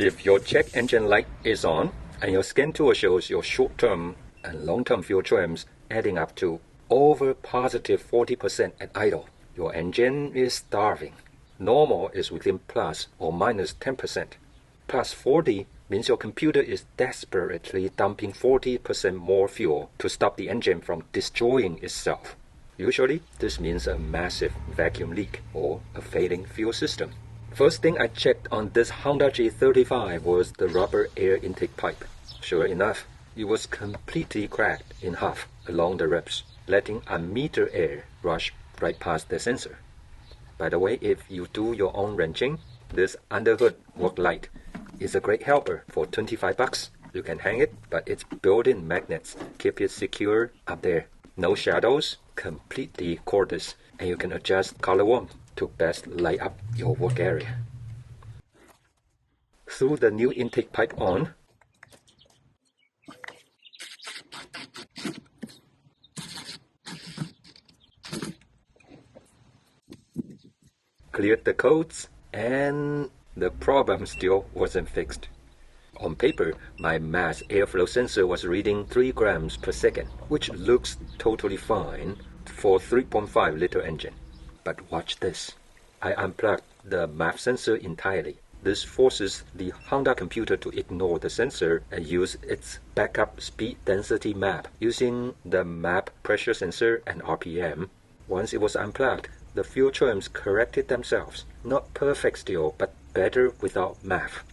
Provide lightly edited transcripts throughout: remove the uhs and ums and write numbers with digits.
If your check engine light is on and your scan tool shows your short-term and long-term fuel trims adding up to over positive 40% at idle, your engine is starving. Normal is within plus or minus 10%. Plus 40 means your computer is desperately dumping 40% more fuel to stop the engine from destroying itself. Usually, this means a massive vacuum leak or a failing fuel system. First thing I checked on this Honda J35 was the rubber air intake pipe. Sure enough, it was completely cracked in half along the ribs, letting ammeter air rush right past the sensor. By the way, if you do your own wrenching, this underhood work light is a great helper for 25 bucks. You can hang it, but its built-in magnets keep it secure up there. No shadows, completely cordless, and you can adjust color warmth to best light up your work area. Through the new intake pipe on, cleared the codes, and the problem still wasn't fixed. On paper, my mass airflow sensor was reading 3 grams per second, which looks totally fine for a 3.5 liter engine. But watch this. I unplugged the MAF sensor entirely. This forces the Honda computer to ignore the sensor and use its backup speed density map using the map pressure sensor and RPM. Once it was unplugged, the fuel trims corrected themselves. Not perfect still, but better without MAF.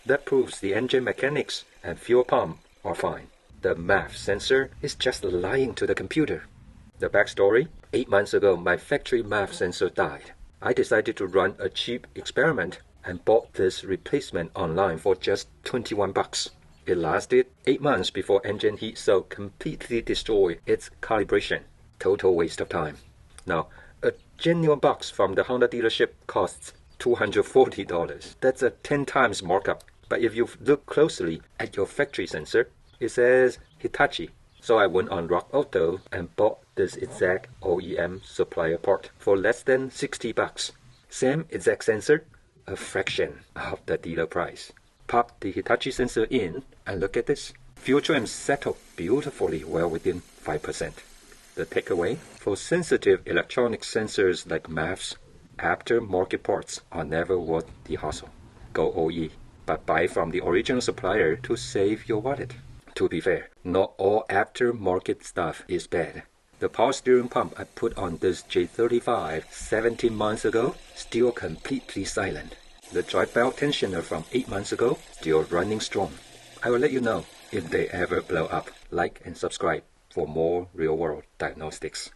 That proves the engine mechanics and fuel pump are fine. The MAF sensor is just lying to the computer. The backstory: 8 months ago, my factory MAF sensor died. I decided to run a cheap experiment and bought this replacement online for just 21 bucks. It lasted 8 months before engine heat soak completely destroyed its calibration. Total waste of time. Now, a genuine box from the Honda dealership costs $240. That's a 10 times markup. But if you look closely at your factory sensor, it says Hitachi. So I went on Rock Auto and bought this exact OEM supplier part for less than 60 bucks. Same exact sensor, a fraction of the dealer price. Pop the Hitachi sensor in and look at this. Fuel trims settle beautifully well within 5%. The takeaway: for sensitive electronic sensors like MAFs, aftermarket parts are never worth the hassle. Go OE, but buy from the original supplier to save your wallet. To be fair, not all aftermarket stuff is bad. The power steering pump I put on this J35 17 months ago, still completely silent. The drive belt tensioner from 8 months ago, still running strong. I will let you know if they ever blow up. Like and subscribe for more real-world diagnostics.